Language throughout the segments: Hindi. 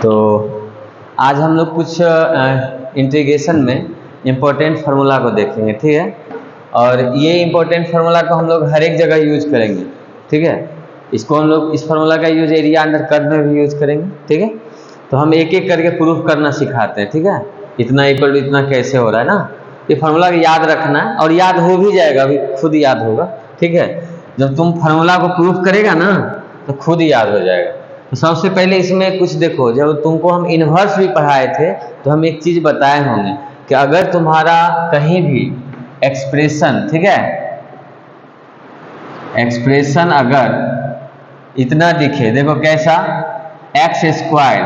तो आज हम लोग कुछ इंटीग्रेशन में इम्पोर्टेंट फार्मूला को देखेंगे, ठीक है। और ये इम्पोर्टेंट फार्मूला को हम लोग हर एक जगह यूज करेंगे, ठीक है। इसको हम लोग इस फार्मूला का यूज एरिया अंडर कर्व में भी यूज करेंगे, ठीक है। तो हम एक एक करके प्रूफ करना सिखाते हैं, ठीक है। इतना इक्वल टू इतना कैसे हो रहा है ना, ये फार्मूला याद रखना है और याद हो भी जाएगा, अभी खुद याद होगा, ठीक है। जब तुम फार्मूला को प्रूफ करेगा ना तो खुद याद हो जाएगा। तो सबसे पहले इसमें कुछ देखो, जब तुमको हम इन्वर्स भी पढ़ाए थे तो हम एक चीज बताए होंगे कि अगर तुम्हारा कहीं भी एक्सप्रेशन, ठीक है, एक्सप्रेशन अगर इतना दिखे, देखो कैसा, एक्स स्क्वायर,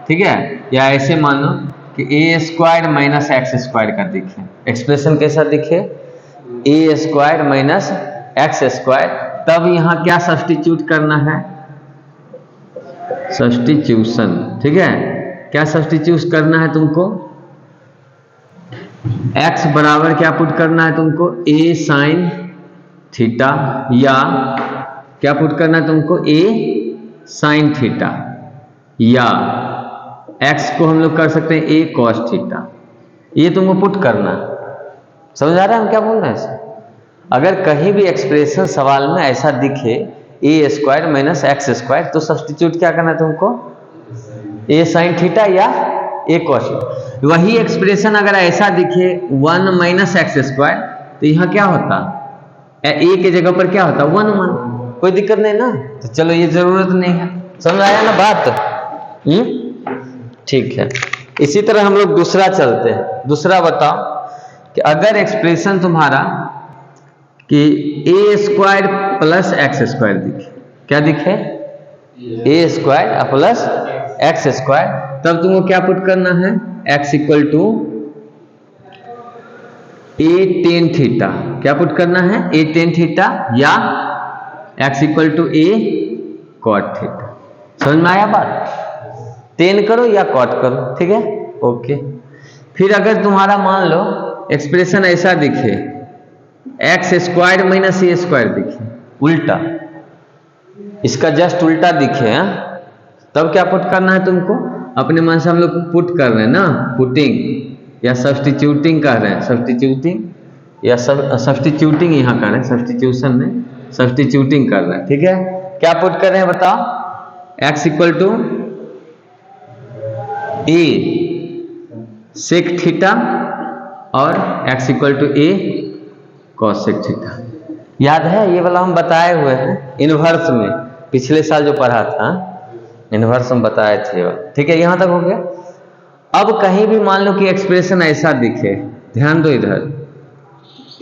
ठीक है, या ऐसे मान लो कि a square minus x square का दिखे, एक्सप्रेशन कैसा दिखे, a square minus x square, तब यहाँ क्या सब्स्टिट्यूट करना है, सब्स्टिट्यूशन, ठीक है। क्या सब्स्टिट्यूट करना है तुमको, x बराबर क्या पुट करना है तुमको, a साइन थीटा, या क्या पुट करना है तुमको, a साइन थीटा, या x को हम लोग कर सकते हैं a कॉस थीटा, ये तुमको पुट करना। समझ आ रहा है हम क्या बोल रहे हैं। अगर कहीं भी एक्सप्रेशन सवाल में ऐसा दिखे a square minus x square, तो सब्स्टिट्यूट क्या करना है तुमको, ए साइन थीटा या ए कॉस। वही एक्सप्रेशन अगर ऐसा दिखे 1 माइनस एक्स स्क्वायर, तो यहाँ क्या होता, ए के जगह पर क्या होता 1 1, कोई दिक्कत नहीं ना। तो चलो ये जरूरत नहीं है, समझ आया ना बात, ठीक है। इसी तरह हम लोग दूसरा चलते हैं। दूसरा बताओ कि अगर एक्सप्रेशन तुम्हारा कि a square plus x square दिखे, क्या दिखे, a square plus x square, तब तुमको क्या पुट करना है, x equal to a tan theta, क्या पुट करना है, ए टेन थीटा, या x equal to a cot theta. समझ में आया बात, टेन करो या कॉट करो, ठीक है, ओके। फिर अगर तुम्हारा मान लो एक्सप्रेशन ऐसा दिखे, x square minus a square दिखे, उल्टा, इसका जस्ट उल्टा दिखे, तब क्या पुट करना है तुमको, अपने मन से हम लोग पुट कर रहे हैं ना, पुटिंग या सब्स्टिट्यूटिंग कर रहे हैं, सब्स्टिट्यूटिंग या सब्स्टिट्यूटिंग यहाँ कर रहे हैं, सब्स्टिट्यूशन में सब्स्टिट्यूटिंग कर रहे हैं, ठीक है। क्या पुट कर रहे हैं बताओ, x equal to a sec theta और x equal to a cos sec theta. याद है, ये वाला हम बताए हुए हैं इनवर्स में, पिछले साल जो पढ़ा था इनवर्स हम बताए थे, ठीक है। यहां तक हो गया। अब कहीं भी मान लो कि एक्सप्रेशन ऐसा दिखे, ध्यान दो इधर,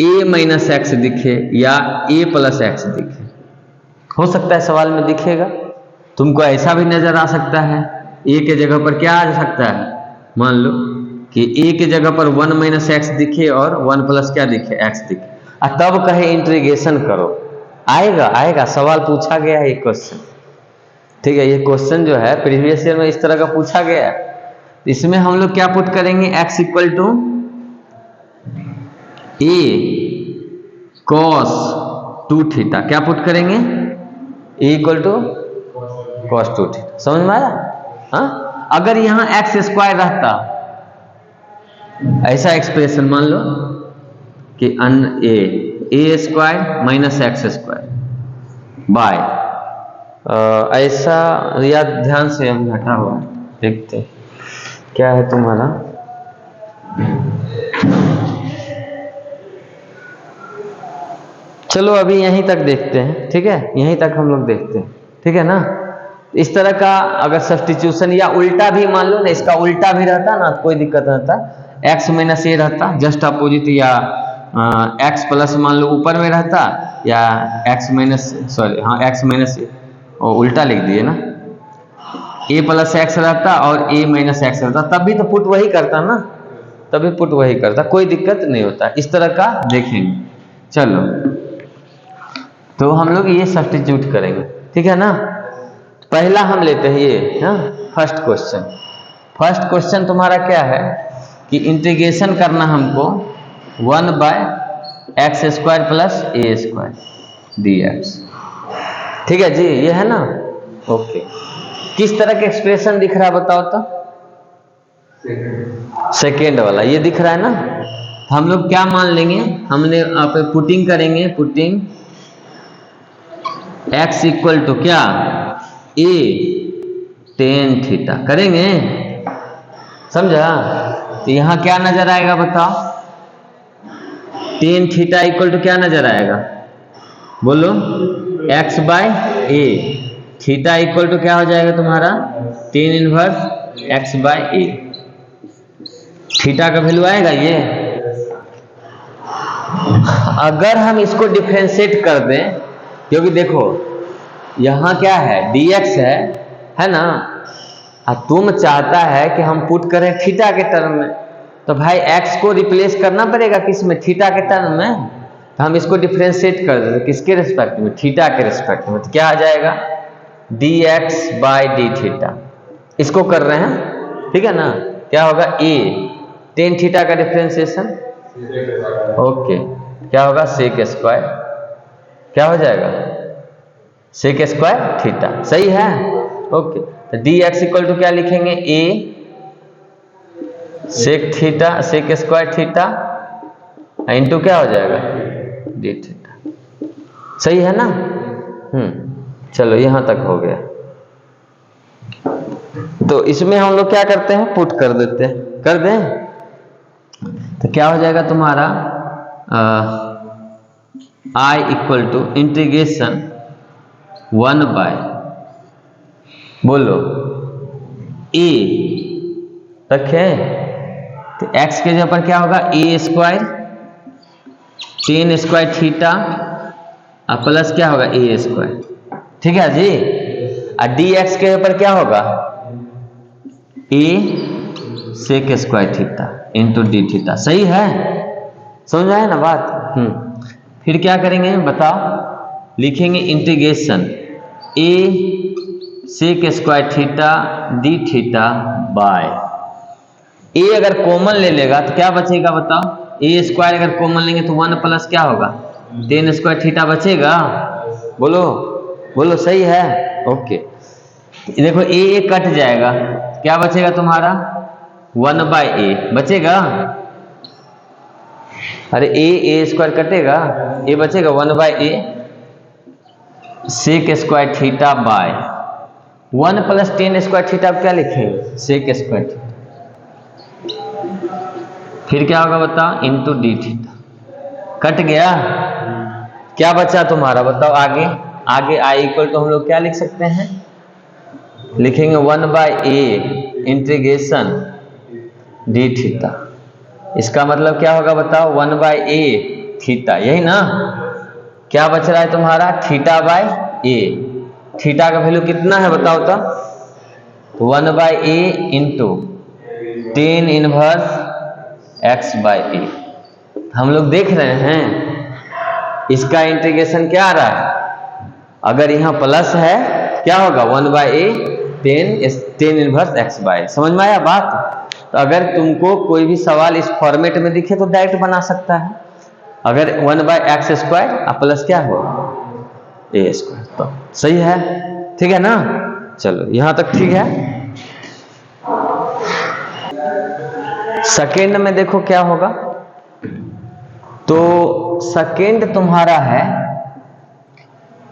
a माइनस एक्स दिखे या a प्लस एक्स दिखे, हो सकता है सवाल में दिखेगा, तुमको ऐसा भी नजर आ सकता है, a के जगह पर क्या आ सकता है, मान लो कि a के जगह पर 1 माइनस एक्स दिखे और 1 प्लस क्या दिखे, x दिखे, तब कहे इंटीग्रेशन करो, आएगा आएगा, सवाल पूछा गया है ये क्वेश्चन, ठीक है। ये क्वेश्चन जो है प्रीवियस ईयर में इस तरह का पूछा गया है। इसमें हम लोग क्या पुट करेंगे, x equal to a cos 2 theta, क्या पुट करेंगे, a equal to cos 2 theta. समझ में आया, हाँ। अगर यहाँ एक्स स्क्वायर रहता, ऐसा एक्सप्रेशन मान लो कि अन a square minus x square by, ऐसा, या ध्यान से हम घटा हुआ देखते क्या है तुम्हारा, चलो अभी यहीं तक देखते हैं, ठीक है, यहीं तक हम लोग देखते हैं, ठीक है ना। इस तरह का अगर सब्स्टिट्यूशन या उल्टा भी मान लो ना, इसका उल्टा भी रहता ना, कोई दिक्कत नहीं रहता, एक्स माइनस ए रहता जस्ट अपोजिट, या एक्स प्लस मान लो ऊपर में रहता, या एक्स माइनस, सॉरी हाँ एक्स माइनस, और उल्टा लिख दिए ना, ए प्लस एक्स रहता और ए माइनस एक्स रहता, तब भी तो पुट वही करता ना, तभी पुट वही करता, कोई दिक्कत नहीं होता। इस तरह का देखेंगे। चलो तो हम लोग ये सब्स्टिट्यूट करेंगे, ठीक है ना। पहला हम लेते हैं ये, हाँ, फर्स्ट क्वेश्चन। फर्स्ट क्वेश्चन तुम्हारा क्या है कि इंटीग्रेशन करना हमको 1 by x square plus a square d x, ठीक है जी, ये है ना, ओके। किस तरह का एक्सप्रेशन दिख रहा है बताओ तो? सेकेंड वाला ये दिख रहा है ना। तो हम लोग क्या मान लेंगे, हमने आप पुटिंग करेंगे, पुटिंग x इक्वल टू क्या, a tan थीटा करेंगे, समझा? तो यहां क्या नजर आएगा बताओ, tan थीटा इक्वल टू क्या नजर आएगा, बोलो, x by a, theta equal to क्या हो जाएगा तुम्हारा, tan inverse x by a। Theta का वैल्यू आएगा ये। अगर हम इसको डिफरेंशिएट कर दें, क्योंकि देखो यहां क्या है, dx है ना, तुम चाहता है कि हम पुट करें थीटा के टर्म में, तो भाई x को रिप्लेस करना पड़ेगा किस में, थीटा के टर्म में। तो हम इसको डिफरेंशिएट कर देते किसके रिस्पेक्ट में, थीटा के रिस्पेक्ट में। तो क्या आ जाएगा, dx बाय डी थीटा, इसको कर रहे हैं, ठीक है ना। क्या होगा, a tan थीटा का डिफरेंशिएशन, ओके, क्या होगा, सेक स्क्वायर, क्या हो जाएगा, सेक स्क्वायर थीटा, सही है, ओके। तो dx इक्वल टू क्या लिखेंगे, a sec theta, sec square theta into क्या हो जाएगा, डी थीटा, सही है ना। चलो यहां तक हो गया। तो इसमें हम लोग क्या करते हैं, पुट कर देते हैं, कर दें। तो क्या हो जाएगा तुम्हारा, I equal to integration 1 bye, बोलो, a रखे, तो x के जगह पर क्या होगा, a square tan square theta plus क्या होगा, a स्क्वायर, ठीक है जी। और dx के जगह पर क्या होगा, a sec square theta into d theta, सही है, समझ आया ना बात। फिर क्या करेंगे बताओ, लिखेंगे integration a sec square theta d theta by, a अगर कॉमन ले लेगा तो क्या बचेगा बताओ, a स्क्वायर अगर कॉमन लेंगे तो 1 प्लस क्या होगा, tan स्क्वायर थीटा बचेगा, बोलो बोलो, सही है, ओके। देखो a कट जाएगा, क्या बचेगा तुम्हारा, 1 बाय a बचेगा, अरे a स्क्वायर कटेगा, a बचेगा 1 by a sec square theta by 1 plus tan square theta, क्या लिखेंगे, सेक स्क्वायर थीटा, फिर क्या होगा बताओ, इंटू डी थीटा, कट गया, क्या बचा तुम्हारा बताओ, आगे आगे आई इक्वल टू हम लोग क्या लिख सकते हैं, लिखेंगे 1 by a integration d theta, इसका मतलब क्या होगा बताओ, 1 बाय a थीटा, यही ना। क्या बच रहा है तुम्हारा, थीटा बाय a, थीटा का वैल्यू कितना है बताओ तो, 1 by a into tan inverse x by a। हम लोग देख रहे हैं इसका इंटीग्रेशन क्या आ रहा है, अगर यहाँ प्लस है क्या होगा, 1 by a tan inverse x by, समझ में आया बात। तो अगर तुमको कोई भी सवाल इस फॉर्मेट में दिखे तो डायरेक्ट बना सकता है, अगर 1 बाय एक्स स्क्वायर प्लस क्या हो, a स्क्वायर, तो सही है, ठीक है ना। चलो यहां तक ठीक है। सेकेंड में देखो क्या होगा, तो सेकेंड तुम्हारा है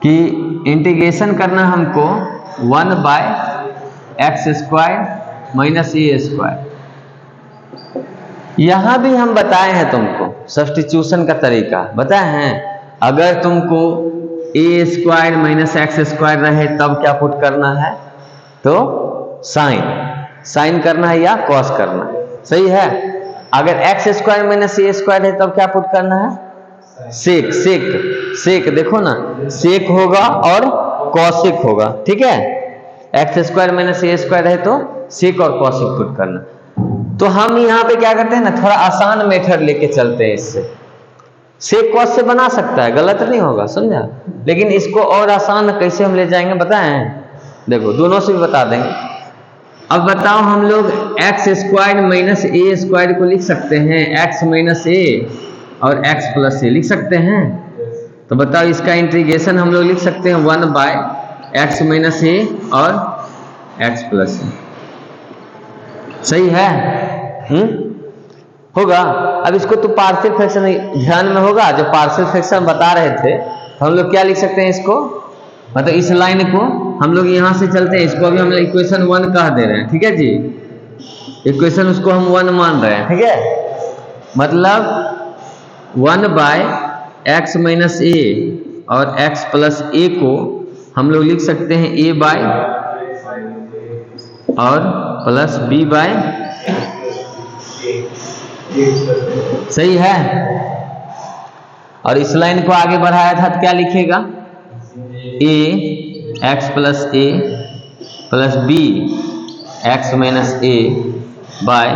कि इंटीग्रेशन करना हमको 1 by x square minus a square. यहां भी हम बताए हैं तुमको सब्स्टिट्यूशन का तरीका बताए हैं, अगर तुमको a square minus x square रहे तब क्या पुट करना है, तो साइन करना है या कॉस करना है, सही है। अगर x square minus a square है तब क्या पुट करना है, सेक देखो ना, सेक होगा और कॉसिक होगा, ठीक है। X square minus a square है तो सेक और कॉसिक पुट करना। तो हम यहाँ पे क्या करते हैं ना, थोड़ा आसान मेथड लेके चलते हैं, इससे सेक कॉस से बना सकता है, गलत नहीं होगा, समझा। लेकिन इसको और आसान कैसे हम ले जाएंगे बताएं, देखो दोनों से भी बता देंगे। अब बताओ हम लोग x square minus a square को लिख सकते हैं x माइनस a और x प्लस a लिख सकते हैं। तो बताओ इसका इंटीग्रेशन हम लोग लिख सकते हैं 1 बाय एक्स माइनस a और एक्स प्लस ए। सही है? होगा। अब इसको तो पार्शियल फ्रैक्शन ध्यान में होगा, जो पार्शियल फ्रैक्शन बता रहे थे तो हम लोग क्या लिख सकते हैं इसको, मतलब इस लाइन को हम लोग यहां से चलते हैं, इसको अभी हम इक्वेशन 1 कह दे रहे हैं, ठीक है जी। इक्वेशन उसको हम 1 मान रहे हैं, ठीक है। मतलब 1 बाय एक्स माइनस ए और एक्स प्लस ए को हम लोग लिख सकते हैं ए बाय और प्लस बी बाय, सही है। और इस लाइन को आगे बढ़ाया था तो क्या लिखेगा, ए एक्स प्लस ए प्लस बी एक्स माइनस ए बाय,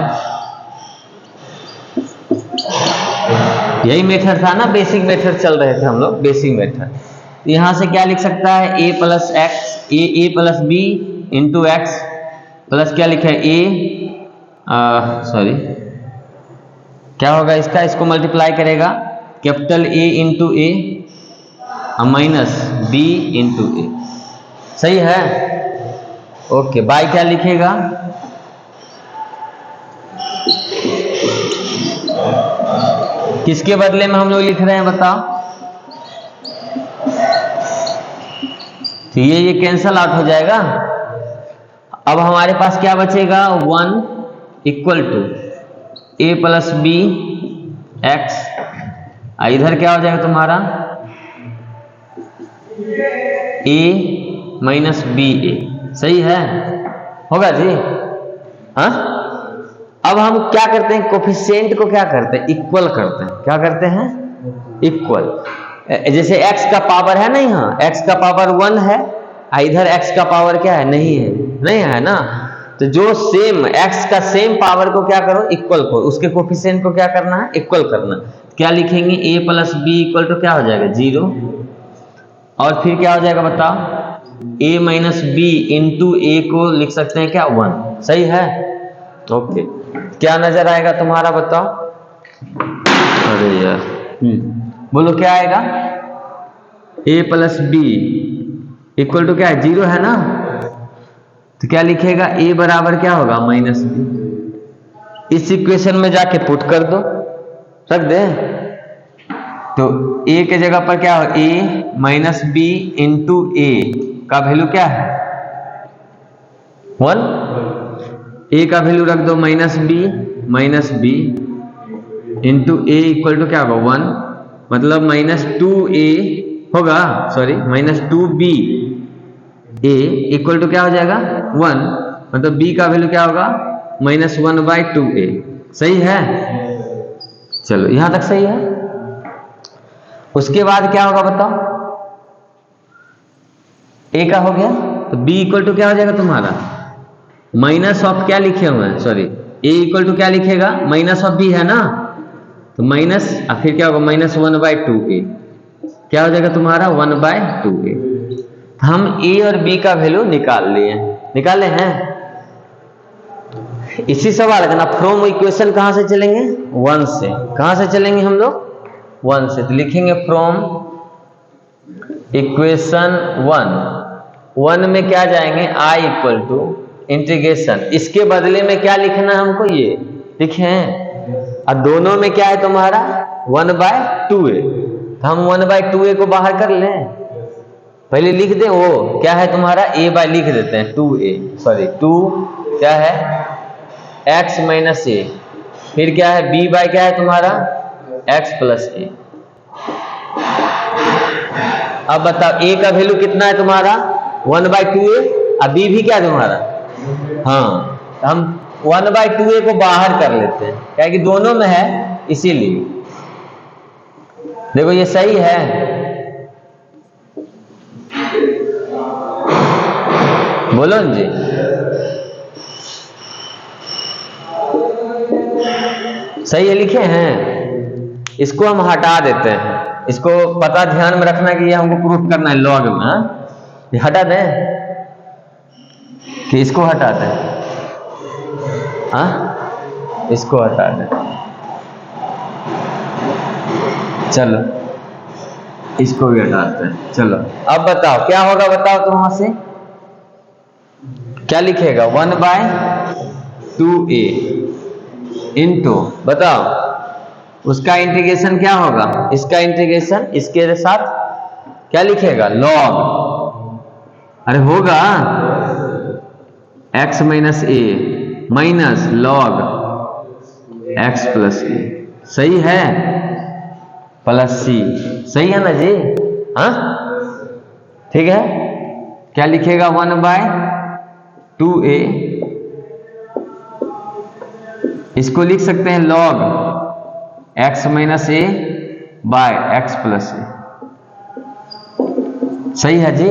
यही मेथड था ना, बेसिक मेथड चल रहे थे हम लोग, बेसिक मेथड। यहां से क्या लिख सकता है, a plus x a plus b into x plus क्या लिखा है सॉरी क्या होगा इसका, इसको मल्टीप्लाई करेगा capital A into a minus b into a, सही है। ओके, बाय क्या लिखेगा, किसके बदले में हम लोग लिख रहे हैं बताओ, तो ये कैंसल आउट हो जाएगा। अब हमारे पास क्या बचेगा, 1 equal to a plus b x, इधर क्या हो जाएगा तुम्हारा ए माइनस बी ए, सही है, होगा जी। हाँ, अब हम क्या करते हैं, कोफिशिएंट को क्या करते हैं, इक्वल करते हैं। क्या करते हैं, इक्वल। जैसे x का पावर है ना, यहाँ x का पावर 1 है, इधर x का पावर क्या है, नहीं है, नहीं है ना, तो जो सेम x का सेम पावर को क्या करो, इक्वल को, उसके कोफिशिएंट को क्या करना है, इक्वल करना। क्या लिखेंगे, a plus b equal to क्या हो जाएगा 0, और फिर क्या हो जाएगा बताओ, a माइनस बी इंटू ए को लिख सकते हैं क्या 1, सही है। ओके, क्या नजर आएगा तुम्हारा बताओ, अरे यार बोलो क्या आएगा, a plus b equal to क्या है 0 है ना, तो क्या लिखेगा, a बराबर क्या होगा माइनस बी। इस इक्वेशन में जाके पुट कर दो, रख दे, तो a के जगह पर क्या हो, a माइनस बी इंटू ए का वैल्यू क्या है 1, a का वैल्यू रख दो minus b into a equal to क्या होगा 1, मतलब माइनस 2a होगा, sorry minus 2b a equal to क्या हो जाएगा 1, मतलब b का वैल्यू क्या होगा माइनस 1/2a, सही है। चलो यहां तक सही है। उसके बाद क्या होगा बताओ, a का हो गया, तो b इक्वल टू क्या हो जाएगा तुम्हारा माइनस ऑफ क्या लिखे हुए हैं, सॉरी a इक्वल टू क्या लिखेगा माइनस ऑफ b है ना, तो माइनस, फिर क्या होगा माइनस 1/2a, क्या हो जाएगा तुम्हारा 1/2a। हम a और b का वैल्यू निकाले हैं। इसी सवाल का ना, फ्रॉम इक्वेशन कहां से चलेंगे 1 से, कहां से चलेंगे हम लोग 1 से, तो लिखेंगे फ्रॉम इक्वेशन 1 में क्या जाएंगे, i इक्वल टू इंटीग्रेशन, इसके बदले में क्या लिखना है हमको, ये लिखे हैं, और दोनों में क्या है तुम्हारा 1/2a, तो हम 1/2a को बाहर कर लें, पहले लिख दें, वो क्या है तुम्हारा a बाय लिख देते हैं 2a, सॉरी 2 क्या है x माइनस ए, फिर क्या है b बाय क्या है तुम्हारा x प्लस ए। अब बताओ a का वैल्यू कितना है तुम्हारा 1/2a, और b भी क्या है तुम्हारा, हाँ, हम 1/2a को बाहर कर लेते हैं, क्या कि दोनों में है, इसीलिए देखो ये सही है। बोलो जी, सही है, लिखे हैं। इसको हम हटा देते हैं, इसको पता ध्यान में रखना कि ये हमको प्रूफ करना है लॉग में, ये हटा दें कि इसको हटा दें, हाँ इसको हटा दें, चलो इसको भी हटाते हैं। चलो अब बताओ क्या होगा, बताओ तो वहां से क्या लिखेगा 1/2a इंटू, बताओ उसका इंटीग्रेशन क्या होगा, इसका इंटीग्रेशन इसके साथ क्या लिखेगा लॉग, अरे होगा x माइनस ए माइनस लॉग x प्लस ए, सही है, प्लस सी, सही है ना जी, हाँ ठीक है। क्या लिखेगा 1/2a, इसको लिख सकते हैं log x माइनस ए बाय एक्स प्लस ए, सही है जी।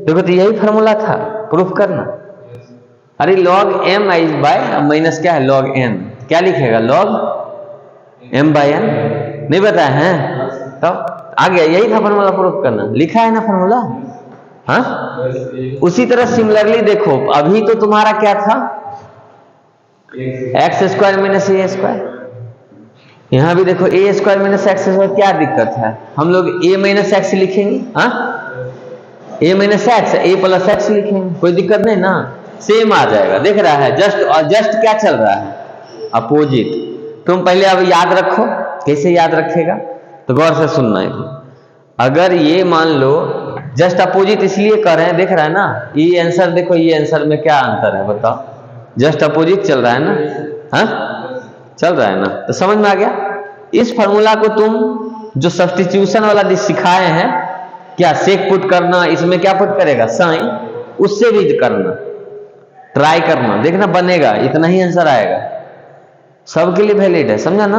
देखो तो यही फॉर्मूला था, प्रूफ करना। अरे log m आई बाय माइनस क्या है log n, क्या लिखेगा log m बाय n, नहीं बताया है तो आ गया, यही था फॉर्मूला, प्रूफ करना, लिखा है ना फॉर्मूला, हाँ। उसी तरह सिमिलरली देखो, अभी तो तुम्हारा क्या था x square minus a square, यहां भी देखो ए स्क्वायर माइनस एक्स स्क्वायर, क्या दिक्कत है, हम लोग ए माइनस एक्स लिखेंगे, हाँ ए minus x a plus x लिखेंगे, कोई दिक्कत नहीं ना, सेम आ जाएगा, दिख रहा है, जस्ट क्या चल रहा है अपोजिट। तुम पहले अब याद रखो, कैसे याद रखेगा तो गौर से सुनना है। अगर ये मान लो जस्ट अपोजिट इसलिए कर रहे हैं, देख रहा है ना, ये आंसर देखो, ये आंसर में क्या अंतर है बताओ, जस्ट अपोजिट चल रहा है ना, हाँ चल रहा है ना, तो समझ में आ गया। इस फॉर्मूला को तुम जो सब्स्टिट्यूशन वाला सिखाए हैं, क्या सेक पुट करना, इसमें क्या पुट करेगा साइन, उससे भी करना, ट्राई करना, देखना बनेगा, इतना ही आंसर आएगा, सबके लिए वैलिड है, समझा ना।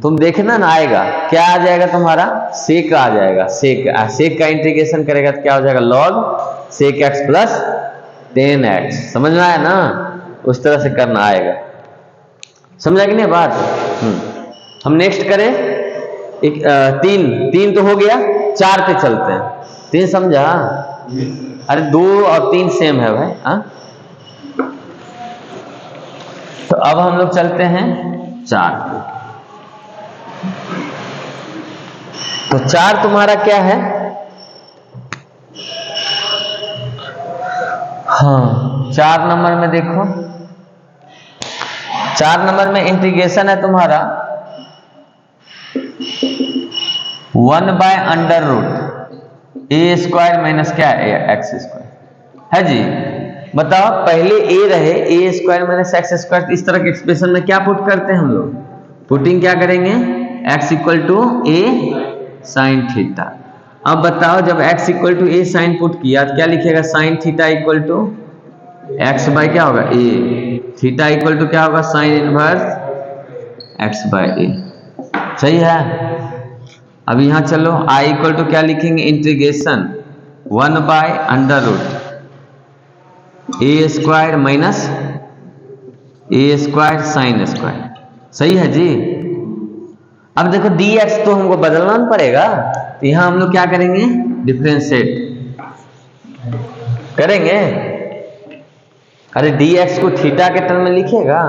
तुम देखना ना आएगा, क्या आ जाएगा तुम्हारा सेक आ जाएगा, सेक का इंटीग्रेशन करेगा तो क्या हो जाएगा log सेक x प्लस 10x, समझ में आया ना, उस तरह से करना आएगा, समझा कि नहीं बात। हम नेक्स्ट करें, एक तीन तो हो गया, 4 पे चलते हैं, 3 समझा, अरे 2 और 3 सेम है भाई, हाँ। तो अब हम लोग चलते हैं 4 पे, तो 4 तुम्हारा क्या है, हाँ 4 नंबर में देखो, 4 नंबर में इंटीग्रेशन है तुम्हारा 1/√a स्क्वायर माइनस क्या है एक्स स्क्वायर, है जी। बताओ पहले a रहे a square minus x square, इस तरह के एक्सप्रेशन में क्या पुट करते हैं हम लोग, पुटिंग क्या करेंगे x equal to a sine theta. अब बताओ जब x equal to a sine put किया तो क्या लिखेगा, sine theta equal to x by क्या होगा ए, थीटा इक्वल टू क्या होगा sine inverse x by a, सही है। अब यहां चलो i इक्वल टू क्या लिखेंगे, integration 1/√a square minus a square sine square, सही है जी। अब देखो dx तो हमको बदलना पड़ेगा, तो यहां हम लोग क्या करेंगे, डिफरेंशिएट करेंगे। अरे dx को थीटा के टर्म में लिखेगा,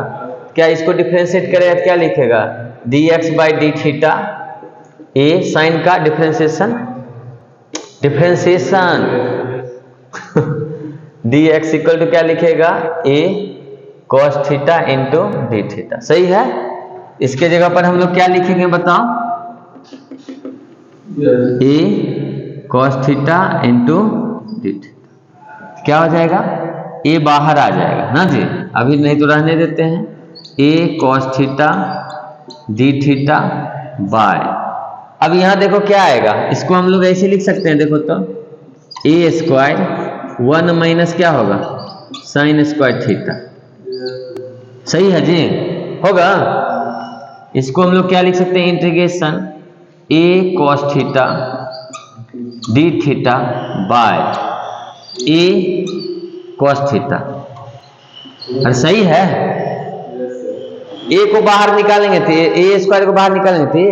क्या इसको डिफरेंशिएट करेगा तो क्या लिखेगा dx by d theta, a sine का डिफरेंशिएशन dx इक्वल टू क्या लिखेगा a cos theta into d theta, सही है। इसके जगह पर हम लोग क्या लिखेंगे बताओ, a cos theta into d theta, क्या हो जाएगा a बाहर आ जाएगा ना जी, अभी नहीं तो रहने देते हैं, a cos theta d theta bye, अब यहां देखो क्या आएगा, इसको हम लोग ऐसे लिख सकते हैं, देखो तो a स्क्वायर 1 माइनस क्या होगा साइन स्क्वायर थीटा, सही है जी, होगा। इसको हम लोग क्या लिख सकते हैं, integration a cos theta d theta by a cos theta, अरे सही है। a को बाहर निकालेंगे थे, a स्क्वायर को बाहर निकालेंगे थे,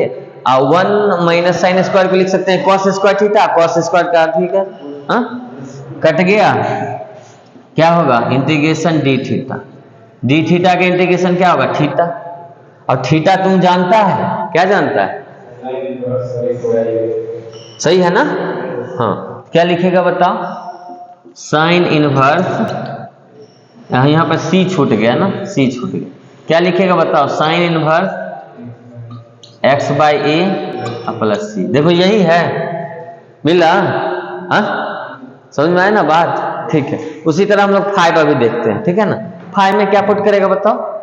1 माइनस साइन स्क्वायर को लिख सकते हैं cos square theta, cos square का ठीक है, हाँ कट गया, क्या होगा integration d theta, d theta का इंटीग्रेशन क्या होगा थीटा, और थीटा तुम जानता है, क्या जानता है, सही है ना, हाँ क्या लिखेगा बताओ, साइन इनवर्स यहाँ पर सी छूट गया ना, सी छूट गया। क्या लिखेगा बताओ? Sine inverse x by a plus c. देखो यही है, मिला? समझ में आया ना बात? ठीक है। उसी तरह हम लोग 5 अभी देखते हैं, ठीक है ना। 5 में क्या पुट करेगा बताओ?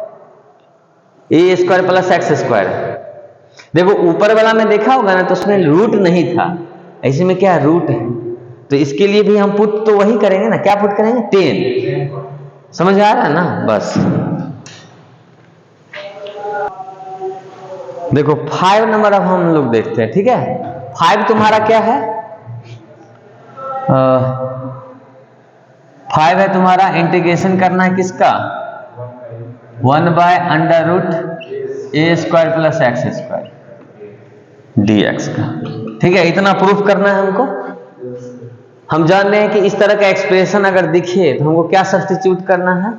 A square plus x square. देखो ऊपर वाला में देखा होगा ना, तो उसमें रूट नहीं था, ऐसे में क्या रूट है, तो इसके लिए भी हम पुट तो वही करेंगे ना। क्या पुट करेंगे? 10। समझ आ रहा है ना? बस देखो 5 नंबर अब हम लोग देखते हैं, ठीक है। 5 तुम्हारा क्या है? 5 है तुम्हारा, इंटीग्रेशन करना है किसका? 1 by under root a square plus x square d x का, ठीक है। इतना प्रूफ करना है हमको। हम जान रहे हैं कि इस तरह का एक्सप्रेशन अगर दिखे तो हमको क्या सब्स्टिट्यूट करना है?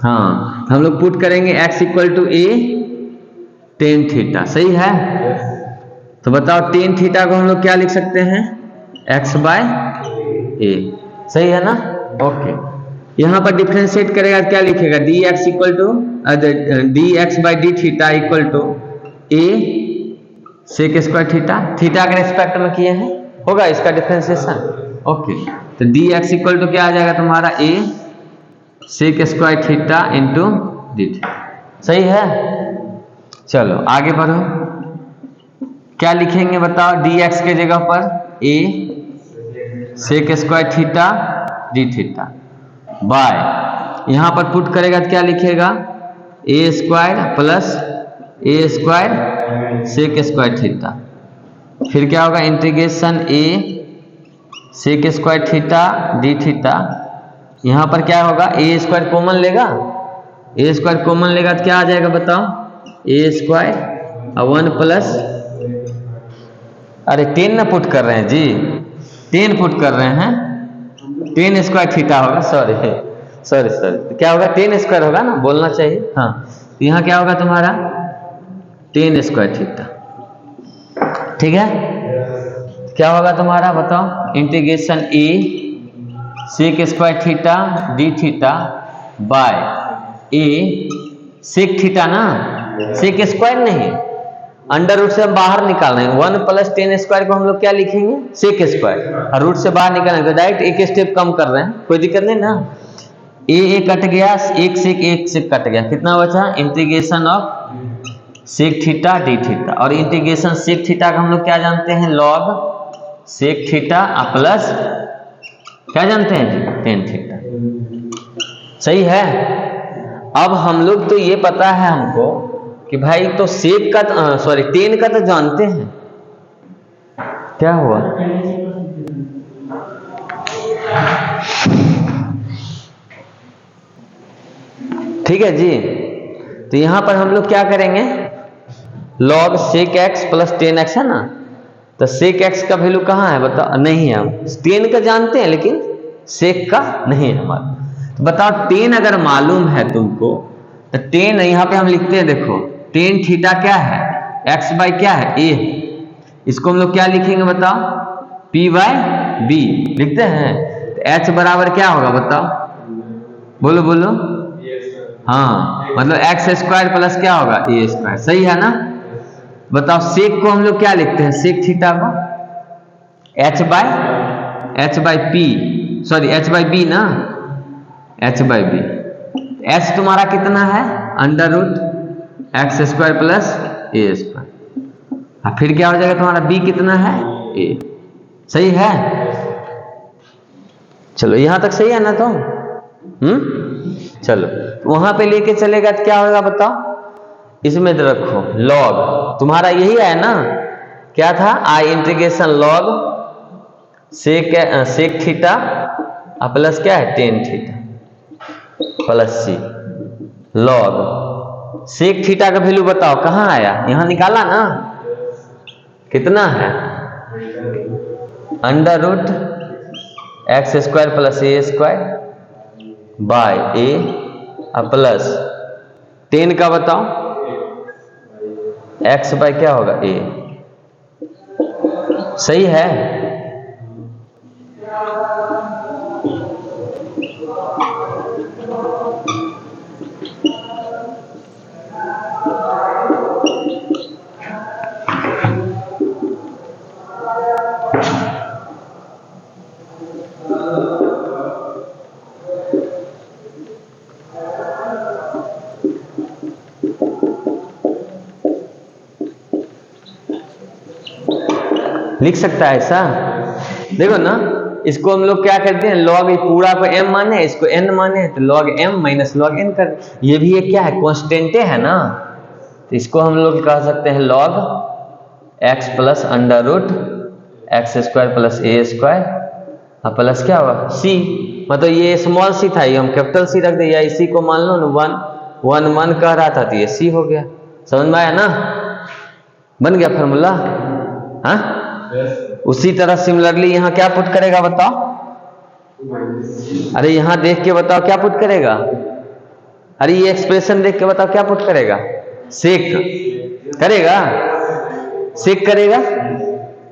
हाँ, हम लोग पुट करेंगे x equal to a tan theta, सही है। तो बताओ टेन थीटा को हम लोग क्या लिख सकते हैं? x बाय ए, सही है ना? ओके। यहां पर डिफ्रेंशिएट करेगा क्या लिखेगा? D x equal to d x by d theta equal to a sec square theta, theta के रेस्पेक्ट में किए हैं, होगा इसका डिफ्रेंशिएशन। ओके, तो डी एक्स इक्वल टू क्या आ जाएगा तुम्हारा? A sec square theta into d theta, सही है। चलो आगे बढ़ो, क्या लिखेंगे बताओ? डी एक्स के जगह पर a sec square theta d theta by, यहां पर पुट करेगा तो क्या लिखेगा? A square plus a square sec square theta, फिर क्या होगा? Integration a sec square theta d theta. यहां पर क्या होगा? ए स्क्वायर कॉमन लेगा, ए स्क्वायर कॉमन लेगा तो क्या आ जाएगा बताओ? ए स्क्वायर 1 प्लस, अरे 10 ना पुट कर रहे हैं जी, 10 पुट कर रहे हैं, 10 स्क्वायर थीटा होगा, सॉरी सॉरी सॉरी, क्या होगा? 10 स्क्वायर होगा ना, बोलना चाहिए। हाँ, तो यहाँ क्या होगा तुम्हारा? 10 स्क्वायर थीटा, ठीक है। क्या होगा तुम्हारा बताओ? Integration a sec square theta d theta by a sec theta ना, सेक स्क्वायर नहीं, अंडर रूट से हम बाहर निकाल रहे हैं। 1 प्लस 10 स्क्वायर को हम लोग क्या लिखेंगे? सेक स्क्वायर, और रूट से बाहर निकालेंगे तो डायरेक्ट एक स्टेप कम कर रहे हैं, कोई दिक्कत नहीं ना। ए कट गया, एक से कट गया, कितना बचा? Integration of sec theta d theta, और इंटीग्रेशन सेक थीटा का हम लोग क्या जानते हैं? लॉग सेक थीटा प्लस क्या जानते हैं? टेन थीटा, सही है। अब हम लोग तो ये पता है हमको कि भाई तो सेक का सॉरी 10 का तो जानते हैं। क्या हुआ? ठीक है जी। तो यहां पर हम लोग क्या करेंगे? Log sec x plus 10x है ना, तो सेक एक्स का वैल्यू कहाँ है बताओ? नहीं है, हम 10 का जानते हैं लेकिन सेक का नहीं है हमारा। तो बताओ 10 अगर मालूम है तुमको तो 10 यहाँ पे हम लिखते हैं, देखो 10 थीटा क्या है? x बाई क्या है? a। इसको हम लोग क्या लिखेंगे बताओ? p बाई b लिखते हैं। तो h बराबर क्या होगा बताओ? बोलो बोलो। हाँ, मतलब एक्स स्क्वायर प्लस क्या होगा? ए स्क्वायर, सही है ना। बताओ सेक को हम लोग क्या लिखते हैं? सेक थीटा को h by p, sorry h by b ना, एच बाई बी। एच तुम्हारा कितना है? Under root x square plus a square, फिर क्या हो जाएगा तुम्हारा? बी कितना है? ए, सही है। चलो यहां तक सही है ना? तो चलो वहां पे लेके चलेगा तो क्या होगा बताओ? इसमें तो रखो लॉग, तुम्हारा यही है ना, क्या था? I integration log sec theta plus क्या है? Tan theta plus c log sec theta का वैल्यू बताओ कहाँ आया? यहां निकाला ना, कितना है? Under root x square plus a square by a plus 10 का बताओ? x बाय क्या होगा? a, सही है। लिख सकता है ऐसा? देखो ना, इसको हम लोग क्या करते हैं, log पूरा को m माने, इसको n माने, तो log m minus log n कर, ये भी एक क्या है, कॉन्स्टेंटे है ना, तो इसको हम लोग कह सकते हैं log x plus under root x square plus a square plus क्या होगा c, मतलब ये स्मॉल सी था, ये हम कैपिटल सी रख दे, या इसी को मान लो ना 1 कह रहा था तो ये c हो गया। समझ में आया ना, बन गया फॉर्मूला। हाँ, उसी तरह सिमिलरली यहाँ क्या पुट करेगा बताओ, अरे यहाँ देख के बताओ क्या पुट करेगा, अरे ये एक्सप्रेशन देख के बताओ क्या पुट करेगा, सेक करेगा, सेक करेगा,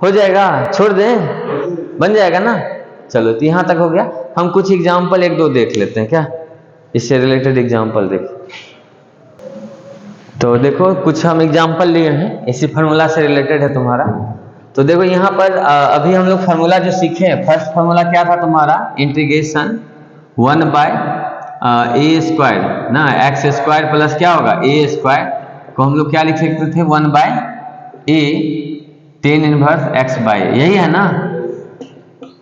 हो जाएगा, छोड़ दे, बन जाएगा ना। चलो तो यहाँ तक हो गया। हम कुछ एग्जाम्पल एक दो देख लेते हैं क्या, इससे रिलेटेड एग्जाम्पल देख। तो देखो कुछ हम एग्जाम्पल लिए हैं, इसी फार्मूला से रिलेटेड है तुम्हारा। तो देखो यहाँ पर अभी हम लोग फार्मूला जो सीखे हैं, फर्स्ट फार्मूला क्या था तुम्हारा, इंटीग्रेशन 1 बाय ए स्क्वायर ना, एक्स स्क्वायर प्लस क्या होगा ए स्क्वायर को हम लोग क्या लिख सकते थे, 1 बाय ए टेन इनवर्स एक्स बाय, यही है ना,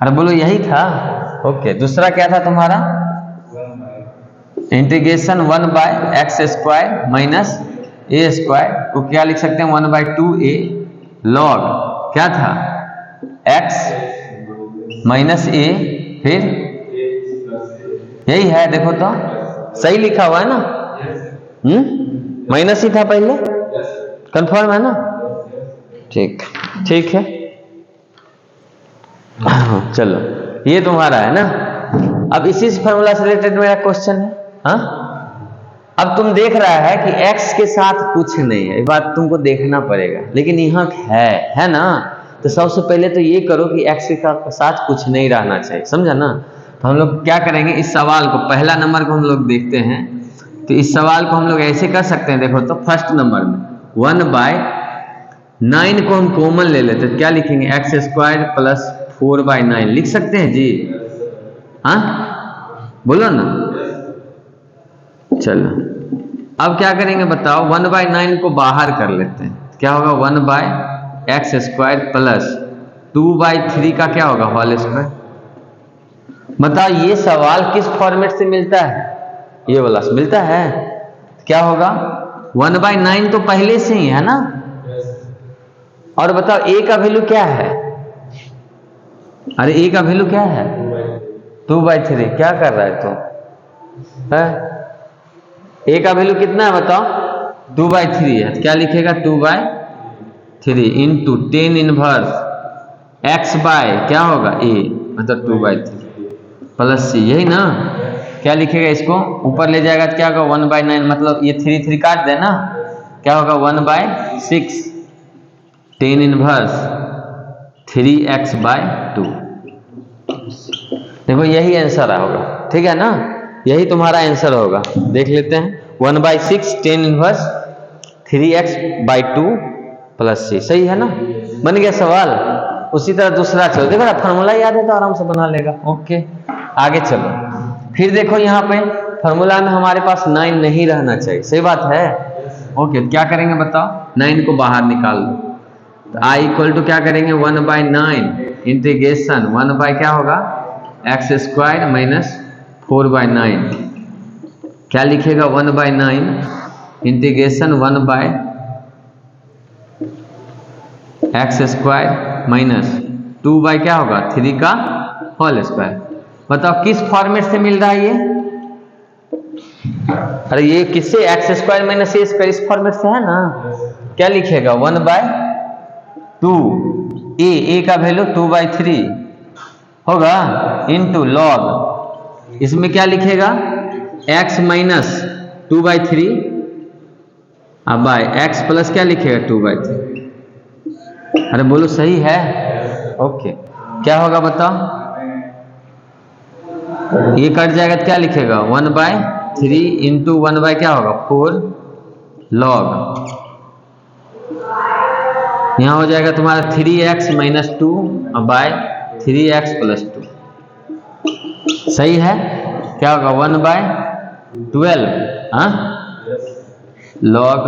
अरे बोलो यही था। ओके, दूसरा क्या था तुम्हारा, integration 1 by x square minus a square को क्या लिख सकते हैं, 1 बाय 2a लॉग क्या था x माइनस ए, फिर यही है, देखो तो सही लिखा हुआ है ना, माइनस ही था पहले, कंफर्म है ना, ठीक ठीक है। चलो ये तुम्हारा है ना। अब इसी फॉर्मूला से रिलेटेड मेरा क्वेश्चन है। हाँ, अब तुम देख रहा है कि x के साथ कुछ नहीं है, बात तुमको देखना पड़ेगा, लेकिन यहाँ है ना, तो सबसे पहले तो ये करो कि x के साथ कुछ नहीं रहना चाहिए, समझा ना। तो हम लोग क्या करेंगे, इस सवाल को, पहला नंबर को हम लोग देखते हैं, तो इस सवाल को हम लोग ऐसे कर सकते हैं, देखो तो फर्स्ट नंबर में 1 बाय 9 को हम कॉमन ले लेते, तो क्या लिखेंगे, एक्स स्क्वायर प्लस 4 बाय 9 लिख सकते हैं जी। हाँ बोलो ना, चलो अब क्या करेंगे बताओ, 1 बाय 9 को बाहर कर लेते हैं, क्या होगा 1 by x square plus 2 by 3 का क्या होगा होल स्क्वायर। बताओ ये सवाल किस फॉर्मेट से मिलता है, ये वाला से मिलता है, क्या होगा 1 बाय 9 तो पहले से ही है ना, और बताओ a का वैल्यू क्या है, अरे a का वैल्यू क्या है 2 बाय 3, क्या कर रहा है तो है? a का वैल्यू कितना है बताओ 2 बाय 3 है, क्या लिखेगा 2 by 3 into 10 inverse x by क्या होगा a, मतलब 2 बाय 3 प्लस c, यही ना, क्या लिखेगा, इसको ऊपर ले जाएगा तो क्या होगा 1 बाय 9, मतलब ये 3 3 काट देना, क्या होगा 1 बाय 6 10 इनवर्स 3x बाय 2। देखो यही आंसर होगा, ठीक है ना, यही तुम्हारा आंसर होगा, देख लेते हैं 1 by 6 10 inverse 3x by 2 plus c, सही है ना, बन गया सवाल। उसी तरह दूसरा, चलो देखो ना फार्मूला याद है तो आराम से बना लेगा। ओके आगे चलो, फिर देखो यहाँ पे फार्मूला में हमारे पास 9 नहीं रहना चाहिए, सही बात है। ओके क्या करेंगे बताओ, 9 को बाहर निकाल दो, तो i इक्वल टू क्या करेंगे 1 बाय 9 इंटीग्रेशन 1 बाय क्या होगा एक्स स्क्वायर माइनस 4 बाय 9, क्या लिखेगा 1 by 9 integration 1 by x square minus 2 by क्या होगा 3 का होल स्क्वायर। बताओ किस फॉर्मेट से मिल रहा है ये, अरे ये किससे, x square minus a square, इस फॉर्मेट से है ना, क्या लिखेगा 1 बाय 2 ए का वैल्यू 2 बाय 3 होगा इंटू लॉग, इसमें क्या लिखेगा x माइनस 2 बाय 3 अब बाय x प्लस क्या लिखेगा 2 बाय 3। अरे बोलो सही है। ओके क्या होगा बताओ, ये कट जाएगा तो क्या लिखेगा 1 बाय 3 इंटू 1 बाय क्या होगा 4 लॉग, यहाँ हो जाएगा तुम्हारा 3x minus 2 bye 3x plus 2, सही है। क्या होगा 1 बाय 12 लॉग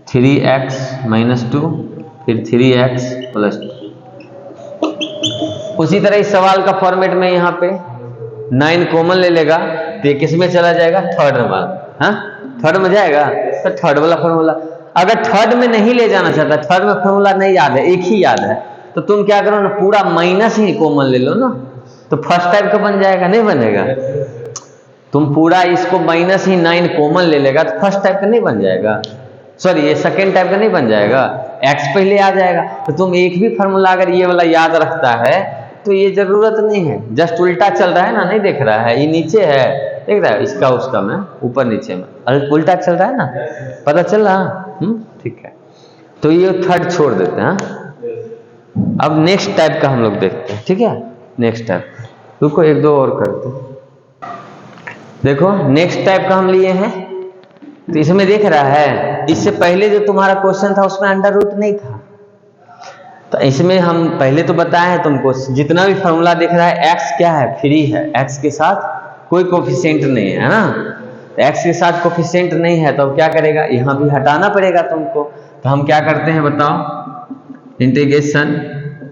3x माइनस 2 फिर 3x प्लस 2। उसी तरह इस सवाल का फॉर्मेट में यहाँ पे 9 कॉमन ले लेगा तो ये किस में चला जाएगा, थर्ड में। हाँ, थर्ड में जाएगा तो थर्ड वाला फॉर्मूला। अगर थर्ड में नहीं ले जाना चाहता, थर्ड में फॉर्मूला नहीं याद है, एक ही याद है, तो तुम क्या करो ना, पूरा माइनस ही कॉमन ले लो ना, तो फर्स्ट टाइप का बन जाएगा, नहीं बनेगा। तुम पूरा इसको माइनस ही 9 कॉमन ले लेगा तो फर्स्ट टाइप का नहीं बन जाएगा, सॉरी ये सेकेंड टाइप का नहीं बन जाएगा, एक्स पहले आ जाएगा। तो तुम एक भी फार्मूला अगर ये वाला याद रखता है तो ये जरूरत नहीं है, जस्ट उल्टा चल रहा है ना, नहीं देख रहा है, ये नीचे है, देख रहा है, इसका उसका में ऊपर नीचे में उल्टा चल रहा है ना, पता चल रहा। ठीक है, तो ये थर्ड छोड़ देते हैं। अब नेक्स्ट टाइप का हम लोग देखते हैं, ठीक है, नेक्स्ट टाइप। रुको एक दो और करते हैं। देखो नेक्स्ट टाइप का हम लिए हैं, तो इसमें देख रहा है, इससे पहले जो तुम्हारा क्वेश्चन था उसमें अंडर रूट नहीं था, तो इसमें हम पहले तो बताए हैं तुमको, जितना भी फॉर्मूला दिख रहा है एक्स क्या है, फ्री है, एक्स के साथ कोई कोफिशिएंट नहीं है ना, एक्स के साथ कोफिशिएंट नहीं है, तो अब क्या करेगा, यहाँ भी हटाना पड़ेगा तुमको। तो हम क्या करते हैं बताओ, इंटीग्रेशन